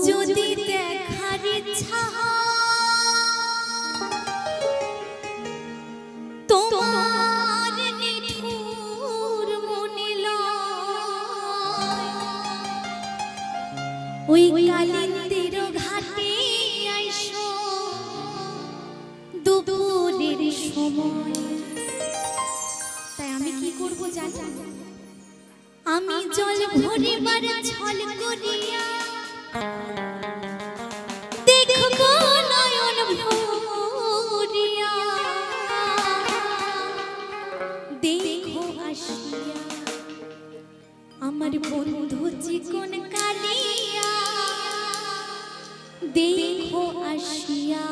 যদি দেখার ইচ্ছা তোমার নিঠুর মনে লয়, ওই কালিন্দির ঘাটে আইসো দুপুরের সময়। তাই আমি কি করব জানো? আমি জল ভরিবার ছল করিয়া দেখব নয়ন ভরিয়া, দেখো আসিয়া আমার বন্ধু চিকন কালিয়া, দেখো আসিয়া।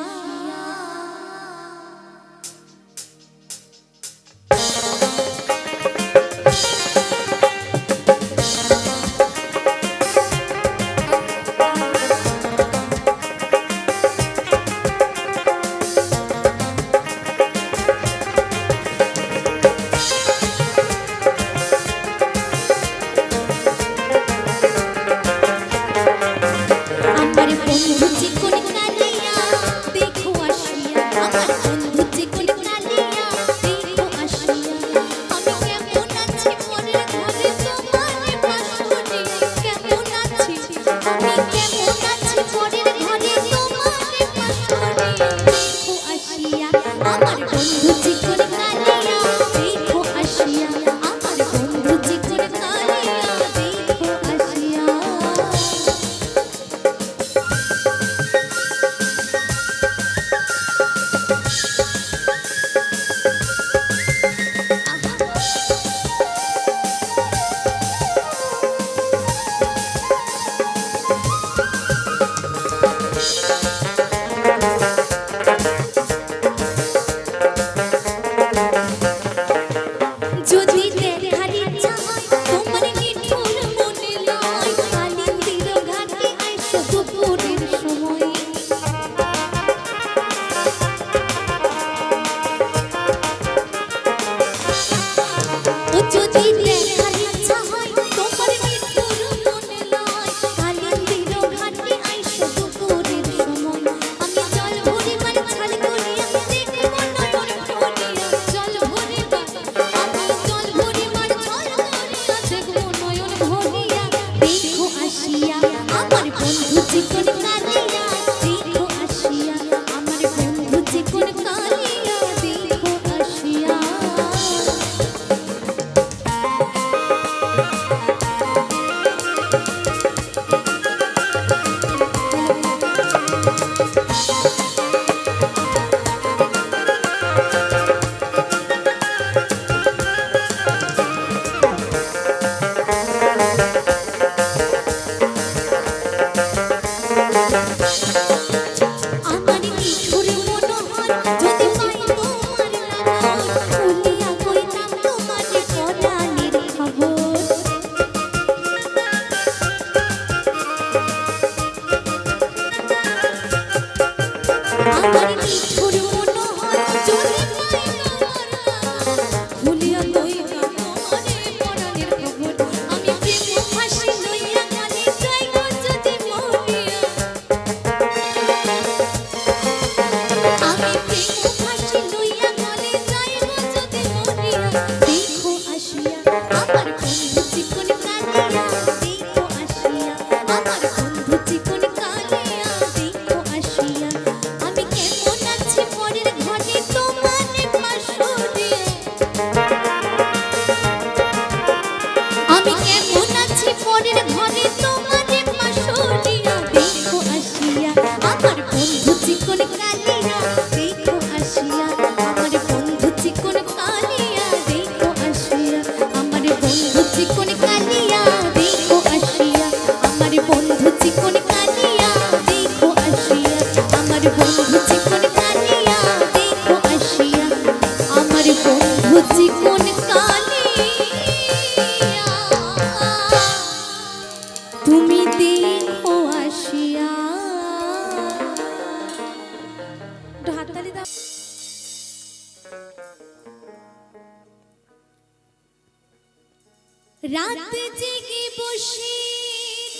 রাত জেগে বসে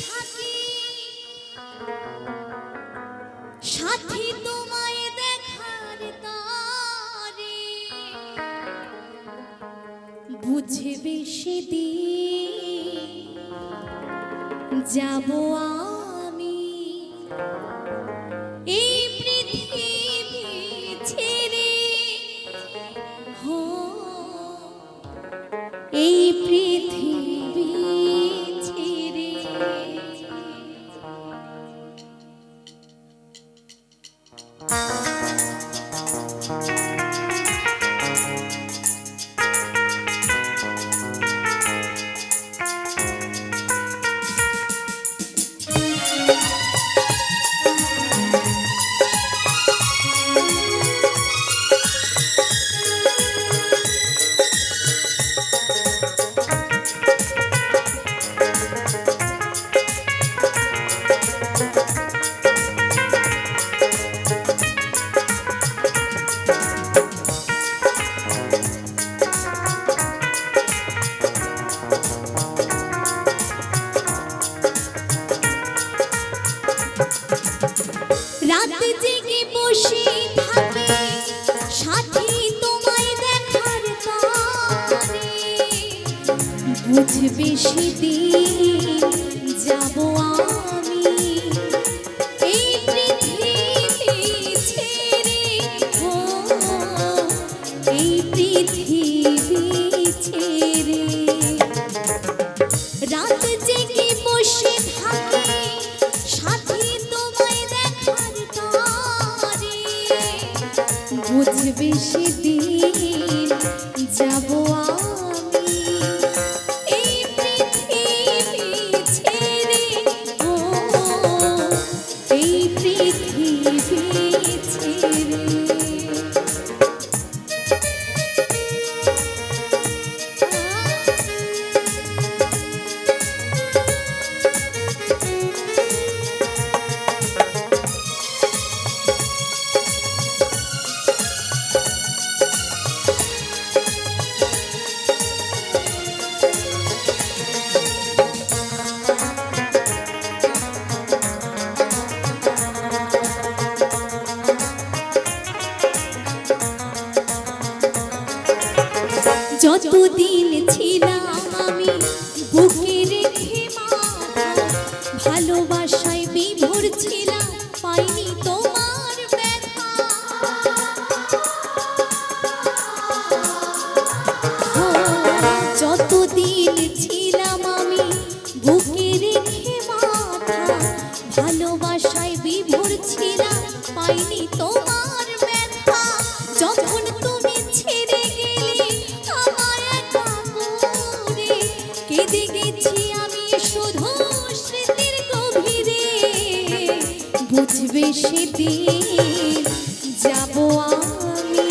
থাকি সাথী তোমায় দেখার তারে বুঝবে সেদিন যাব আমি এই পৃথিবী ছেড়ে হো এই পৃথিবী ছেড়ে। রাত জেগে বসে থাকি সাথী তোমায় দেখার তারে বুঝবে সেদিন যাব আমি এই পৃথিবী ছেড়ে ও এই পৃথিবী ছেড়ে। রাত জেগে বসে থাকি সাথী তোমায় দেখার তারে বুঝবে সেদিন যাব আমি এই পৃথিবী ছেড়ে ও এই পৃথিবী ছেড়ে। যতদিন ছিলাম আমি বুকে রেখে মাথা ভালোবাসায় বিভোর ছিলাম পাইনি তোমার ব্যথা যতদিন ছিলাম আমি বুকে রেখে মাথা ভালোবাসায় বিভোর ছিলাম পাইনি তোমার ব্যথা। যখন তুমি ছেড়ে গেলে আমার একা করে কেঁদে গেছি আমি শুধু স্মৃতির গভীরে বুঝবে সেদিন যাব আমি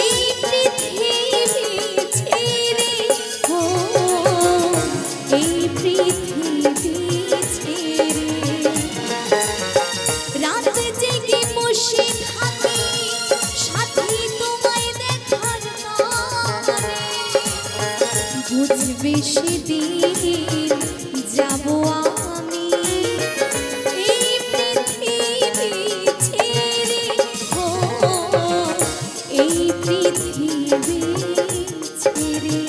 এই পৃথিবী ছেড়ে ও এই পৃথিবী ছেড়ে। রাত জেগে বসে থাকি সাথী তোমায় দেখার তারে বুঝবে সেদিন যাব আমি এই পৃথিবী ছেড়ে ও এই পৃথিবী ছেড়ে।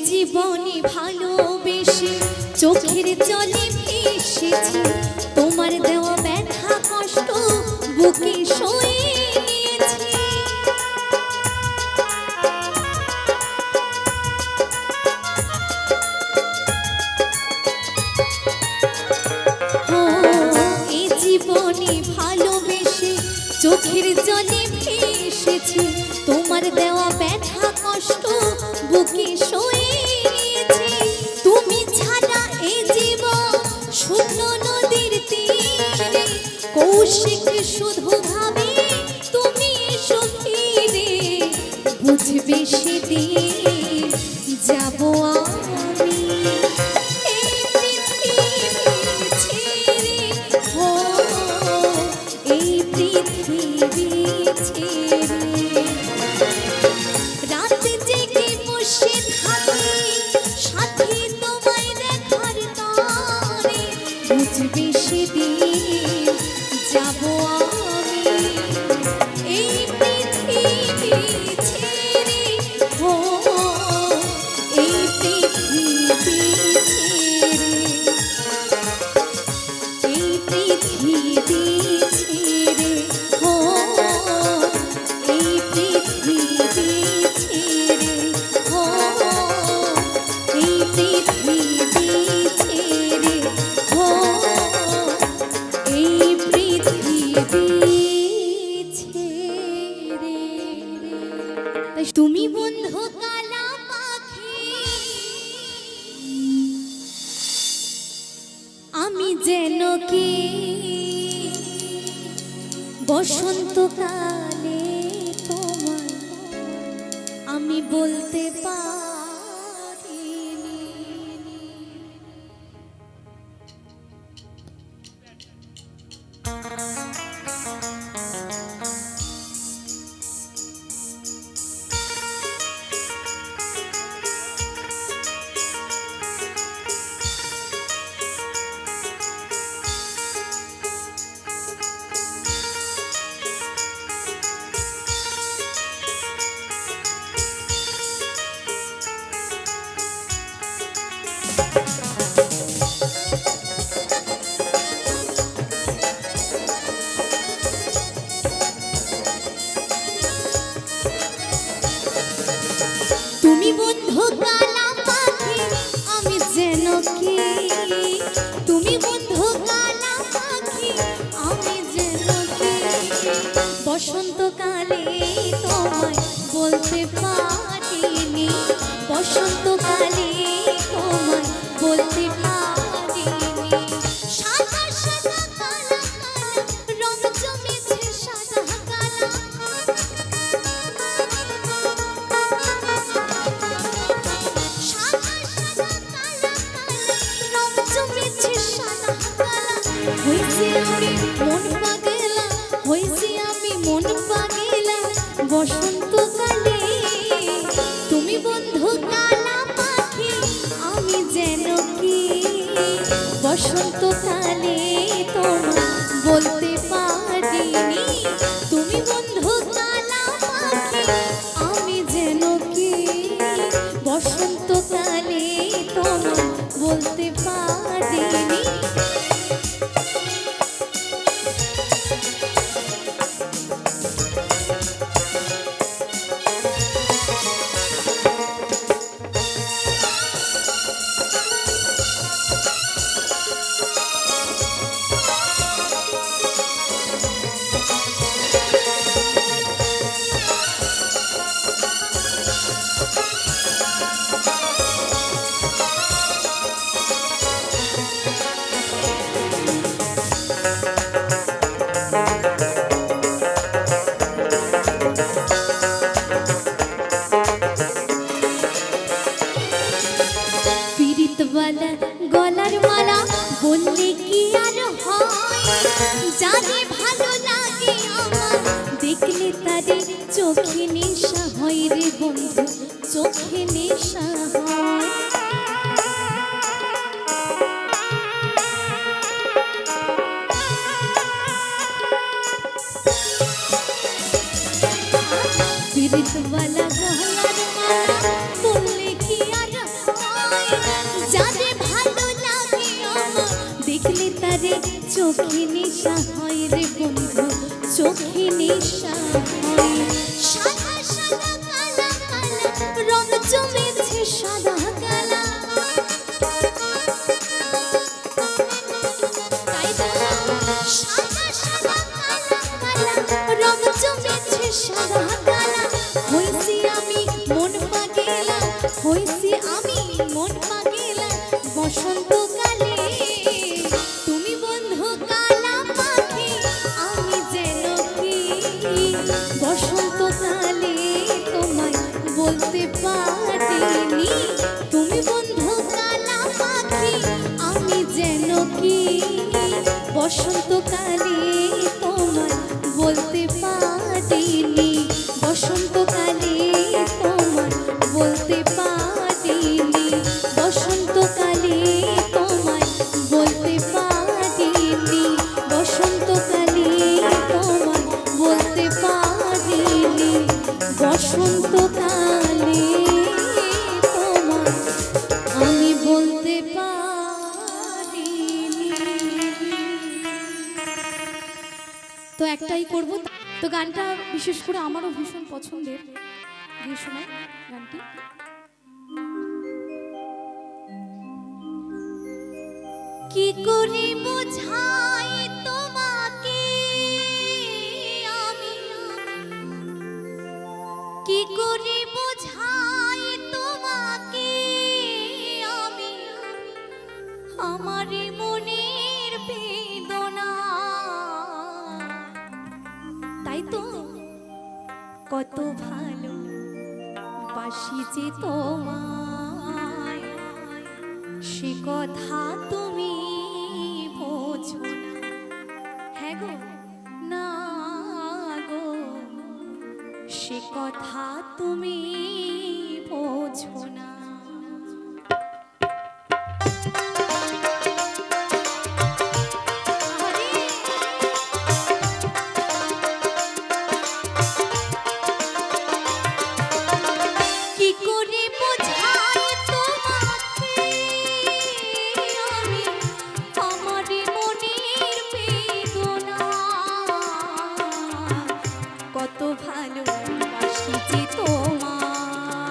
জীবনে ভালোবেসে চোখের জলে ভেসেছি তোমার দেওয়া ব্যথা কষ্ট বুকে সয়ে নিয়েছি চোখের জলে ভেসেছি তোমার দেওয়া ব্যথা কষ্ট বুকে সয়ে নিয়েছি তুমি ছাড়া এই জীবন শূন্য নদীর তীরে কৌশিক শুধু ভাবে তুমি এসো ফিরে বুঝবে সেদিন যাব আমি এই পৃথিবী ছেড়ে ও এই পৃথিবী ছেড়ে রাতে জেগে বসে থাকি সাথী তোমায় দেখার তরে বুঝবে সেদিন যাব আমি এই পৃথিবী ছেড়ে ও এই পৃথিবী ছেড়ে এই পৃথিবী ছেড়ে ও এই পৃথিবী ছেড়ে ও এই পৃথিবী ছেড়ে ও এই পৃথিবী ছেড়ে তুমি বন্ধু কালা পাখি আমি যেন কি বসন্তকালে তোমায় আমি বলতে পারিনি তুমি বন্ধু কালা পাখি আমি যেন কি তুমি বন্ধু কালা পাখি আমি যেন কি বসন্তকালে তোমায় বলতে পারিনি বসন্তকালে তোমায় বলতে পারিনি সাদা সাদা কালা কালা রং জমেছে সাদা কালা হইছি আমি মন পাগলা হইছি আমি মন পাগলা বসন্তকালে তুমি বন্ধু কালা পাখি আমি যেন কি বসন্তকালে তোমায় বলতে পারিনি তুমি বন্ধু কালা পাখি আমি যেন কি বসন্তকালে তোমায় বলতে পারিনি পীড়িতওয়ালা গলার মালা বললে কি আর হয় জানি ভালো লাগে আমার দেখলে তারে চোখে নেশা হয় রে বন্ধু চোখে নেশা হয় পীড়িতওয়ালা গলার মালা বললে কি আর হয় জানি ভালো লাগে আমার দেখলে তারে চোখে নেশা হয় রে বন্ধু চোখে নেশা হয় সাদা সাদা কালা কালা রং জমেছে সাদা কালা তাই তো সাদা সাদা কালা কালা রং জমেছে সাদা কালা হইছি আমি মন পাগেলা হইছি আমি মন পাগেলা বসন্তকালে তুমি বন্ধু কালা পাখি আমি যেন কি বসন্তকালে তোমায় বলতে পারিনি তুমি বন্ধু কালা পাখি আমি যেন কি বসন্তকালে তোমায় বলতে পারিনি বসন্তকালে তোমায় বলতে পারিনি বসন্তকালে তোমায় বলতে পারিনি বসন্তকালে তোমায় বলতে পারিনি বসন্তকালে তোমায় আমি বলতে পারিনি। তো একটাই করব তো গানটা বিশেষ করে আমারও ভীষণ পছন্দের গিয়ে শোনাই গানটি কি করে বোঝাই তোমাকে আমি কি করে বোঝাই তোমাকে আমি আমার মনের বেদনা তাই তো কত ভালো বাসি যে তোমায় সে কথা তুমি বোঝো না হ্যাঁ গো না গো সে কথা তুমি বোঝো না কত ভালোবাসি যে তোমায়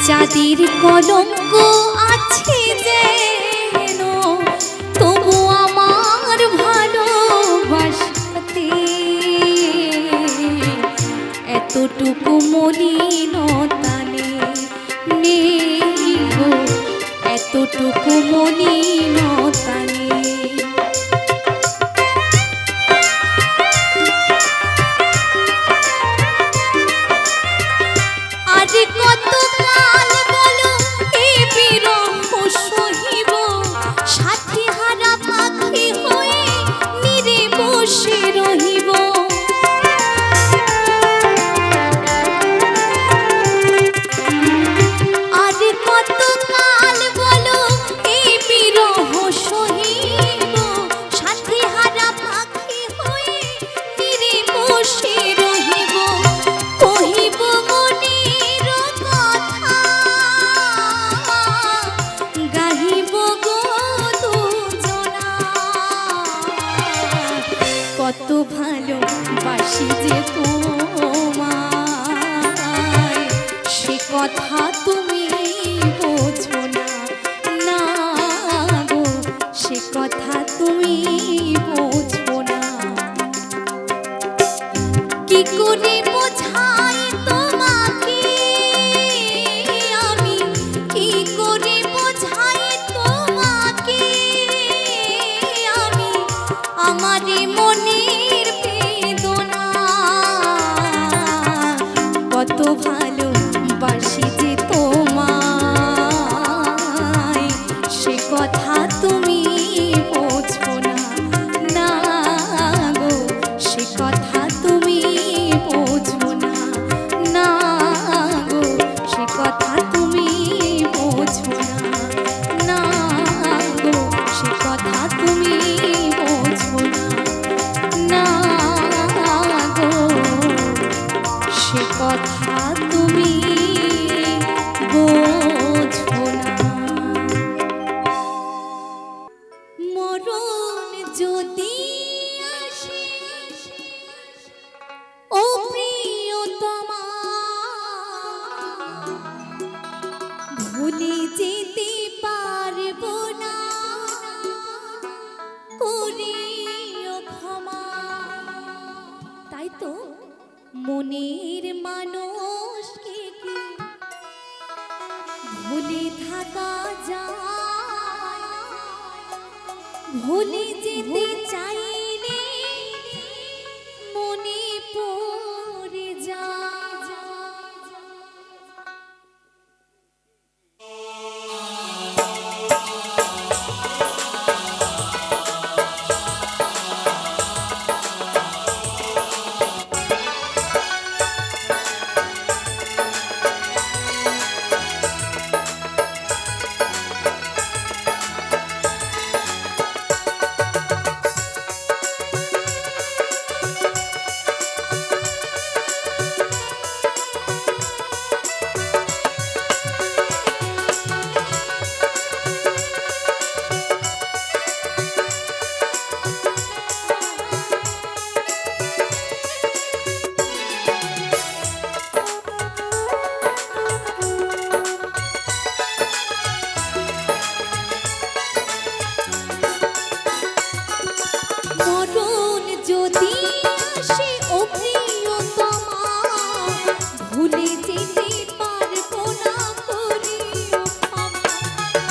চাঁদের কলঙ্ক আছে যেন তবু আমার ভালোবাসাতে এতটুকু মলিনতা নেই গো, এতটুকু মলিনতা নেই। আরে কত কাল বলো এই বিরহ সহিব, সাথী হারা পাখি হয়ে নিরে বসে রহিব। আরে কত কাল বলো এই বিরহ সহিব, সাথী হারা পাখি হয়ে নিরে বসে রহিব। কহিব মনের কথা, গাহিব গো দুজনা, কত ভালোবাসি যে তোমায়, সে কথা তুমি বোঝো না, না গো সে কথা তুমি বোঝো না। কি করে বোঝাই তোমাকে আমি, কি করে বোঝাই তোমাকে আমি, আমার মনের বেদনা, কত ভালোবাসি যে তোমায়, সে কথা তুমি বোঝো না, না গো সে কথা তুমি বোঝো না, না গো সে কথা তুমি বোঝো না, না গো সে কথা তুমি বোঝো না, না গো সে কথা তুমি বোঝো না। মরণ যদি আসে ও প্রিয়তমা, ভুলে যেতে পারবো না, করিও ক্ষমা। তাই তো মনের মানুষকে কি ভুলে থাকা যায়, ভুলে যেতে চাইলে মনে পড়ে যায়। মরণ যদি আসে ও প্রিয়তমা, ভুলে যেতে পারবো না, করিও ক্ষমা।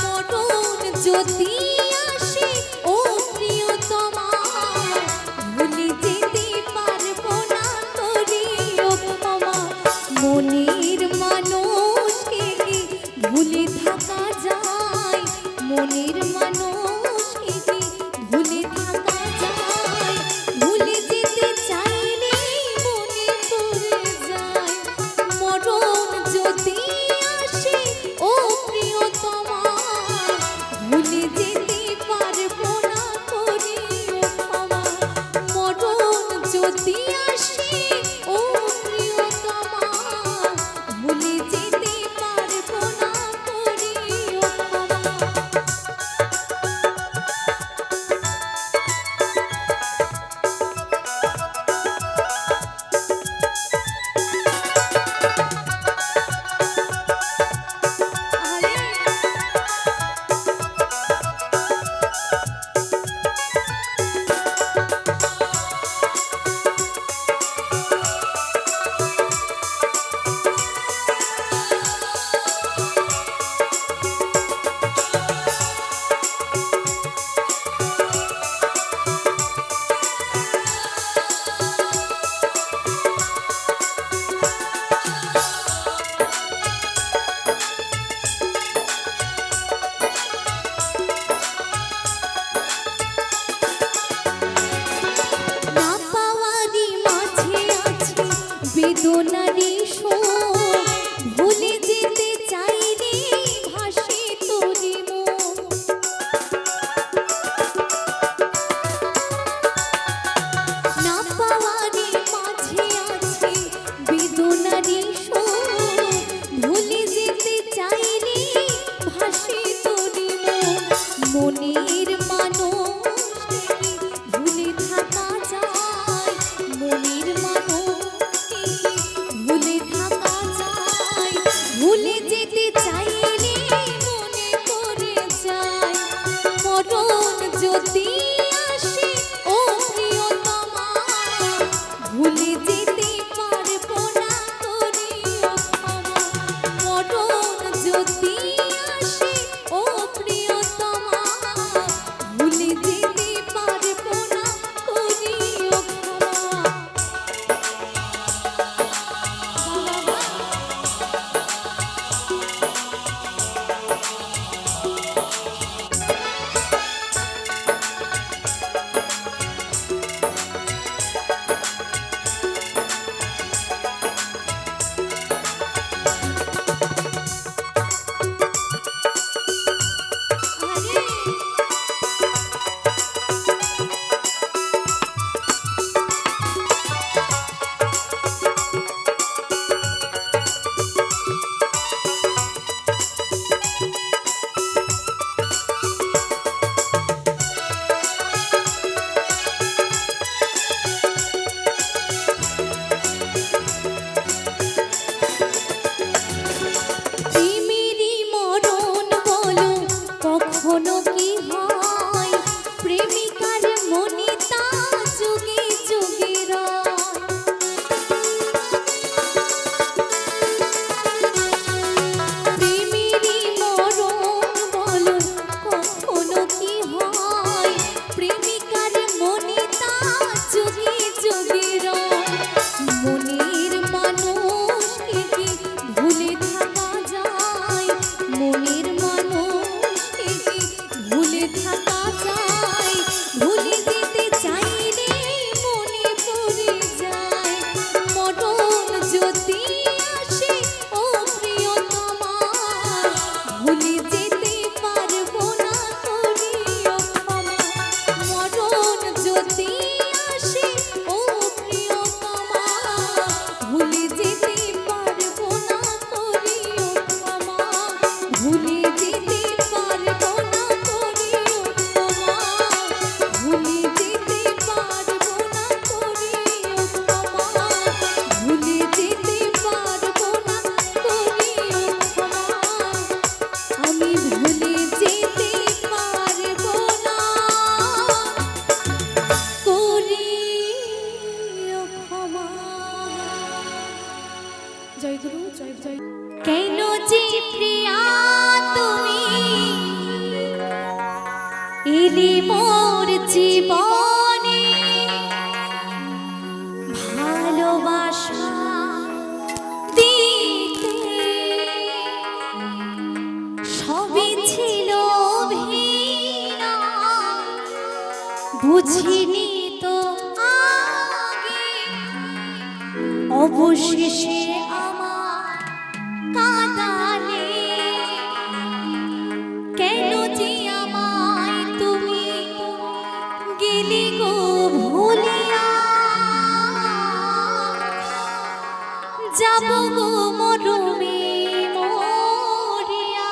মরণ যদি আসে ও প্রিয়তমা, ভুলে যেতে পারবো না, করিও ক্ষমা। মনের মানুষকে কি ভুলে থাকা যায়, মনের মানুষকে কি ভুলে থাকা যায়, ভুলে যেতে চাইলে মনে পড়ে যায়। মরণ যদি আসে ও প্রিয়তমা, ভুলে যেতে পারবো না, করিও ক্ষমা। মরণ যদি আসে ও প্রিয়তমা, ভুলে যেতে পারবো না, করিও ক্ষমা। কেন যে প্রিয়া তুমি এলি মোর জীবনে ভালোবাসা দিতে সবই ছিল ভিনা বুঝিনি তো আগে অবশেষে কাঁদালে কেন যে আমায় তুমি গেলে গো ভুলিয়া যাব গো মরমে মরিয়া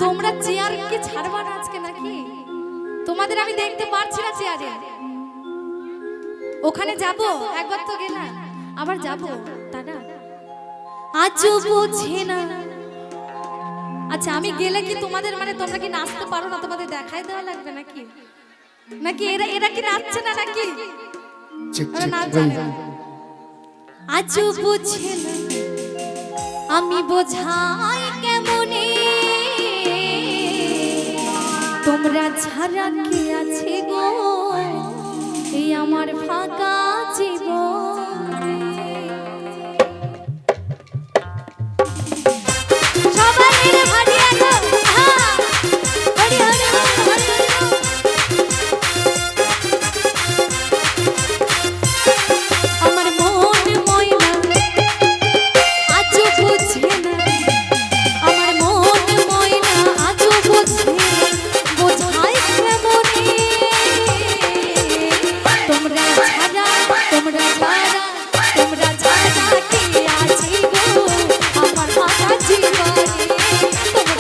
তোমরা চেয়ারকে ছাড়বা না আজকে নাকি? তোমাদের আমি দেখতে পারছি না চেয়ারে। ওখানে যাব, একবার তো গেলাম, আবার যাব, তারা আজও বোঝে না আচ্ছা আমি গেলে কি তোমাদের মানে তোমরা কি নাচতে পারো না, তোমাদের দেখাই দেওয়া লাগবে নাকি? নাকি এরা এরা কি নাচছে না নাকি? ওরা নাচ জানে না। আজও বুঝে না আমি বোঝাই কেমনে, তোমরা ছাড়া কে আছে গো এই আমার ফাঁকা জীবনে। সবাই মিলে হারিয়ে গো, হরি হরি হরি হরি। আমার মন ময়না আজও বুঝে না, আমার মন ময়না আজও বুঝে না, বোঝাই কেমনে তোমরা ছাড়া তোমরা ছাড়া তোমরা ছাড়া কে আছে গো আমার ফাঁকা জীবনে, তোমরা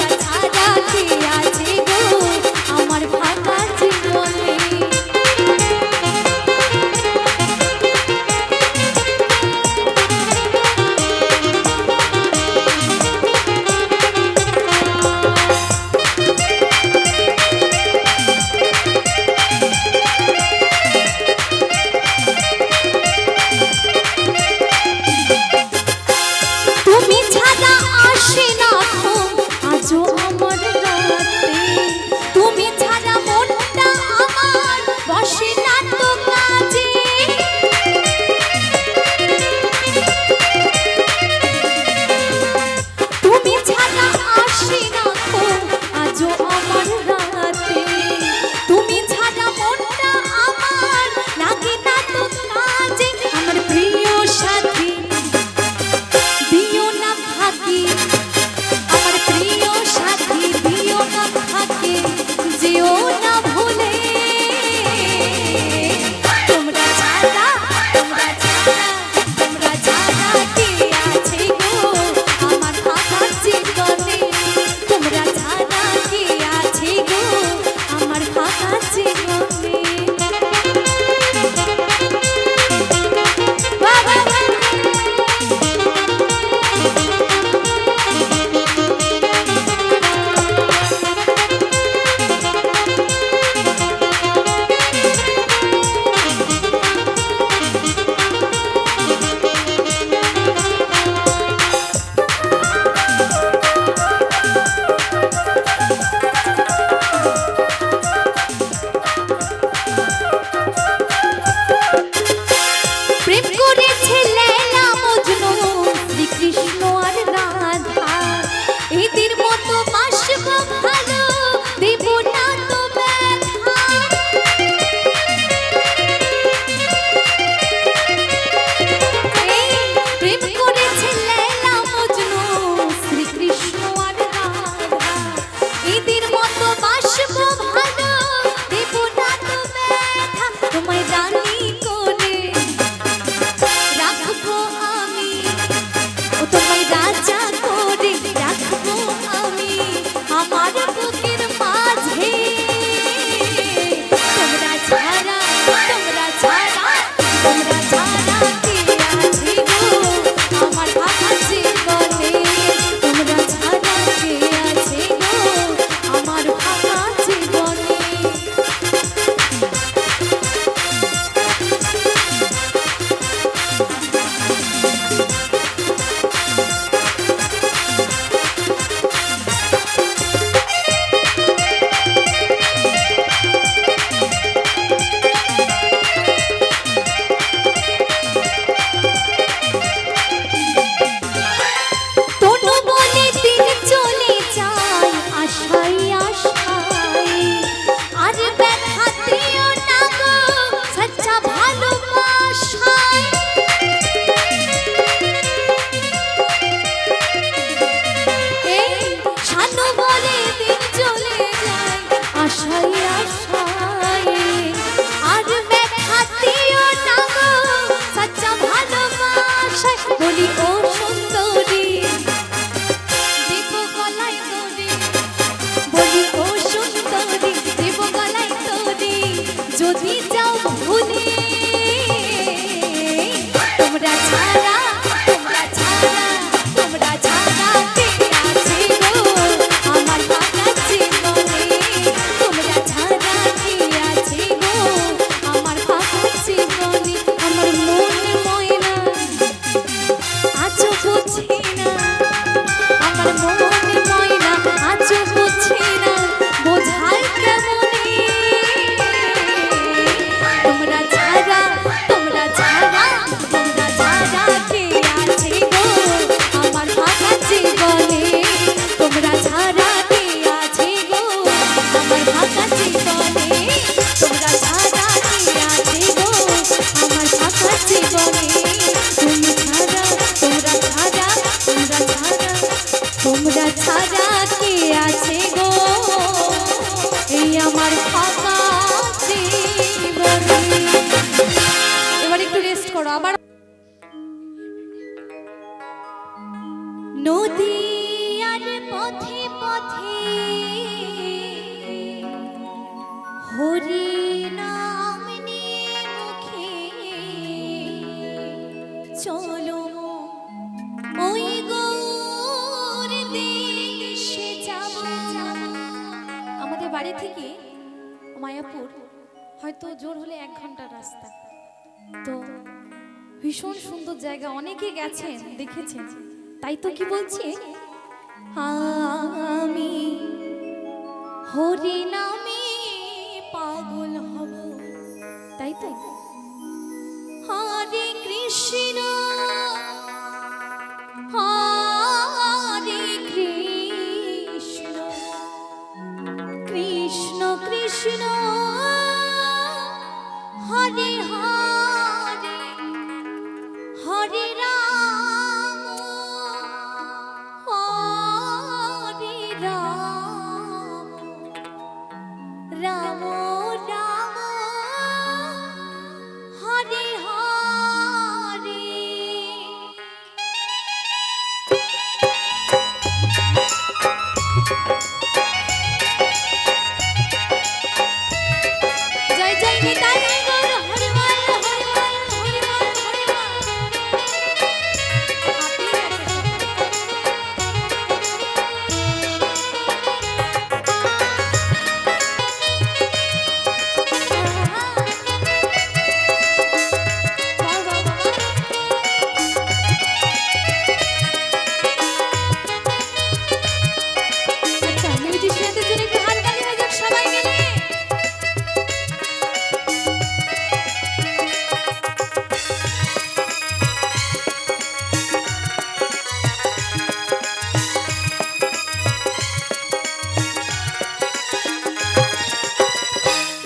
ফাঁকা জীবনে তোমরা ছাড়া কে আছে গো আমার ফাঁকা জীবনে তুমি ছাড়া তোমরা ছাড়া তোমরা ছাড়া কে আছে গো এই আমার ফাঁকা জীবনে। এবার একটু রেস্ট করো। আবার নদী আর পথে পথে হরি নাম নিয়ে মুখে চলো ওই গৌর দেশে যাব। আমাদের বাড়ি থেকে মায়াপুর হয়তো জোর হলে 1 ঘন্টার রাস্তা। তো ভীষণ সুন্দর জায়গা, অনেকে গেছেন দেখেছেন। তাই তো কি বলছি, আমি হরি নামে পাগল হব। তাই তো হরে কৃষ্ণ হরে কৃষ্ণ কৃষ্ণ কৃষ্ণ হরে হরে হরে রাম হরে রাম রাম রাম হরে হরে। জয় জয় নিতাই গৌর হরিবল হরিবল হরিবল হরিবল। আচ্ছা, মিউজিশিয়ানদের জন্য একটু হাততালি হয়ে যাক সবাই মিলে।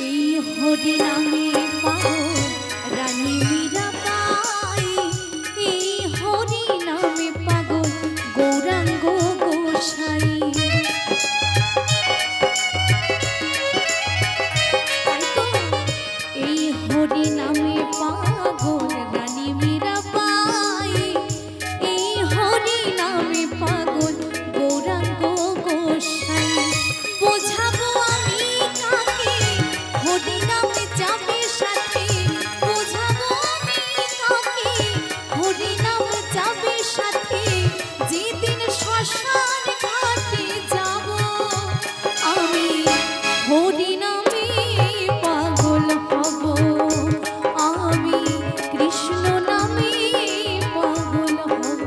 এই হরি নামে পাগল রানী মীরাবাই, এই হরি নামে পাগল গৌরাঙ্গ গোসাই। তাই তো এই হরি নামে পাগল রানী মীরাবাই, এই হরি নামে পাগল গৌরাঙ্গ গোসাই। বোঝাবো আমি কাকে হরি নামে যাবে সাথে, বোঝাবো আমি কাকে হরি নামে যাবে সাথে, যেদিন শ্মশান ঘাটে যাব আমি হরি নামে পাগল হব, আমি কৃষ্ণ নামে পাগল হব।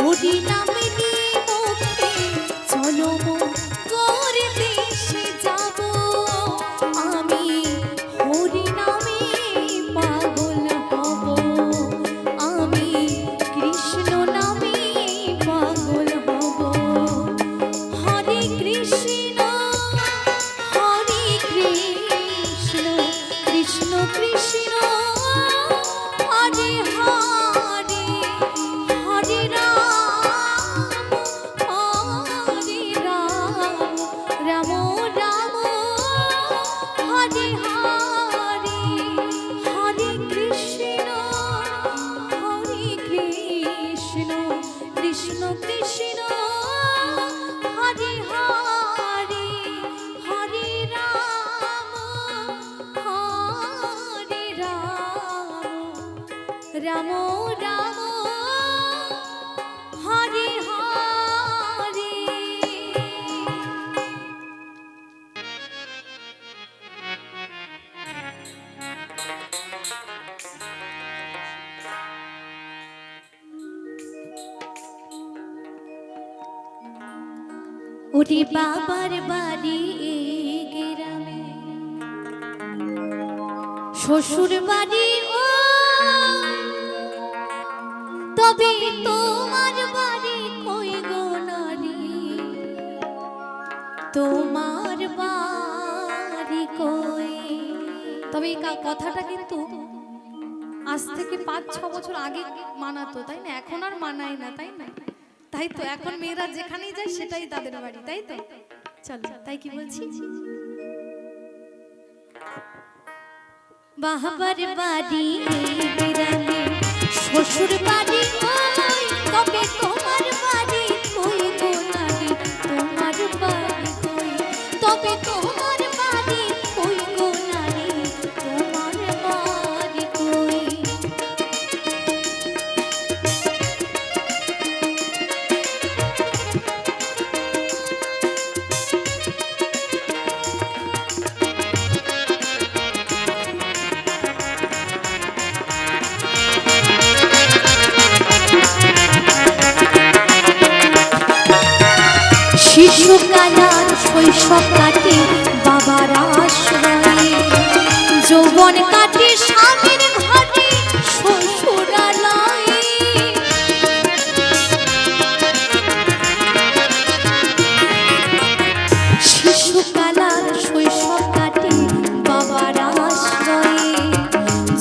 হরি নামে নিয়ে মুখে চলো গৌর দেশে যাব, আমি হরি নামে পাগল হব, আমি কৃষ্ণ নামে পাগল হব। হরে কৃষ্ণ হরে কৃষ্ণ কৃষ্ণ কৃষ্ণ হরে হরে হরে রাম হরে রাম রাম রাম হরে হরে হরে কৃষ্ণ কৃষ্ণ কৃষ্ণ হরে হরে হরে রাম রাম রাম হরে হরে। ওরে বাবার বাড়ি গ্রামে, শ্বশুর বাড়ি ও, তবে তোমার বাড়ি কই গো নারী, তোমার বাড়ি কই। তবে এই কথাটা কিন্তু আজ থেকে 5-6 বছর আগে মানাতো, তাই না? এখন আর মানায় না, তাই না? তাই তো এখন মেয়েরা যেখানেই যায় সেটাই তাদের বাড়ি, তাই তো? চলো, তাই কি বলছি, বাবার বাড়ি গ্রামে, শ্বশুর বাড়ি কই, তবে তোমার বাড়ি কই গো নারী, তোমার বাড়ি কই, তবে তোমার বাড়ি কই গো নারী, তোমার বাড়ি কই। শিশুকালার শৈশব কাটে বাবার আশ্রয়ে, যৌবন কাটে স্বামীর ঘরে শ্বশুরালয়ে। শিশুকালার শৈশব কাটে বাবার আশ্রয়ে,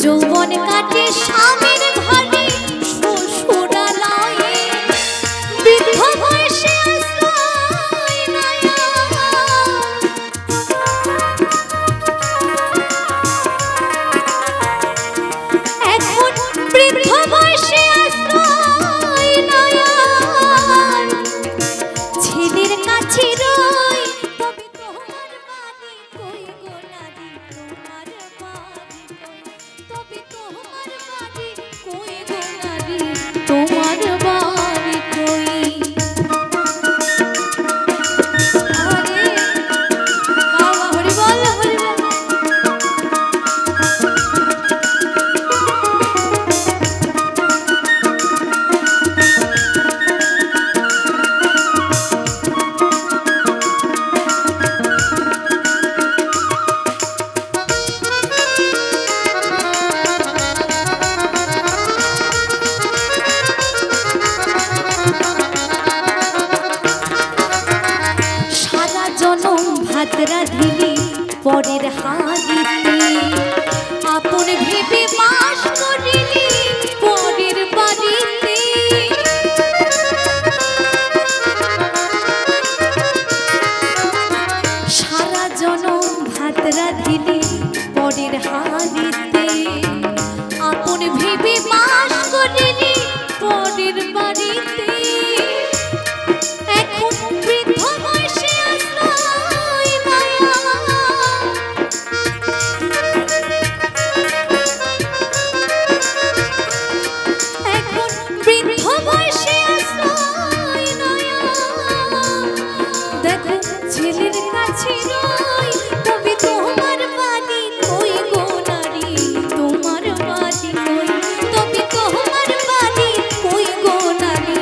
যৌবন কাটে স্বামীর ঘরে শ্বশুরালয়ে। বৃদ্ধ বয়সে ছেলের কাছে রই, তবে তোমার বাড়ি কই গো নারী, তোমার বাড়ি কই, তবে তোমার বাড়ি কই গো নারী, তোমার বাড়ি কই। আরে বাবা, হরি বল হরি বল। ভাত রাঁধিলি পরের হাড়িতে, আপন ভেবে বাস করিলি পরের বাড়িতে। সারা জনম ভাত রাঁধিলি পরের হাড়িতে, আপন ভেবে বাস করিলি পরের বাড়িতে। এখন বৃদ্ধ বয়সে ছেলের কাছে রই, তবে তোমার বাড়ি কই গো নারী, তোমার বাড়ি কই, তবে তোমার বাড়ি কই গো নারী,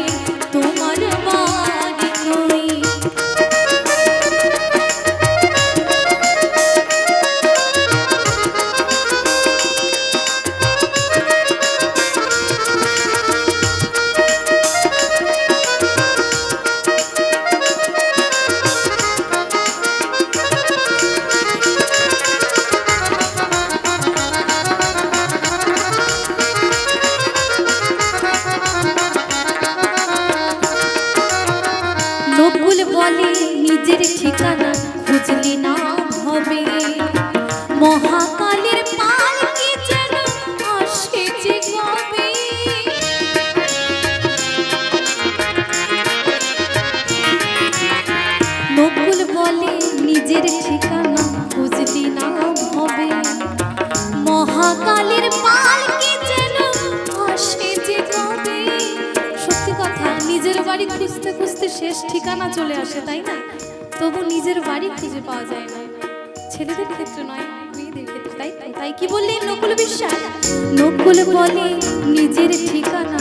তোমার বাড়ি কই। নকুল বলে নিজের ঠিকানা খুঁজলি না হবে, মহাকালের পালকি যেন আসে যে কবে। নকুল বলে নিজের ঠিকানা খুঁজলি না হবে, মহাকালের পালকি যেন আসে যে কবে। সত্যি কথা, নিজের বাড়ি খুঁজতে খুঁজতে শেষ ঠিকানা চলে আসে, তাই না? তবু নিজের বাড়ি খুঁজে পাওয়া যায় না, ছেলেদের ক্ষেত্রে নয়, মেয়েদের ক্ষেত্রে। তাই কি বললেন নকুল বিশ্বাস? নকুল বলে নিজের ঠিকানা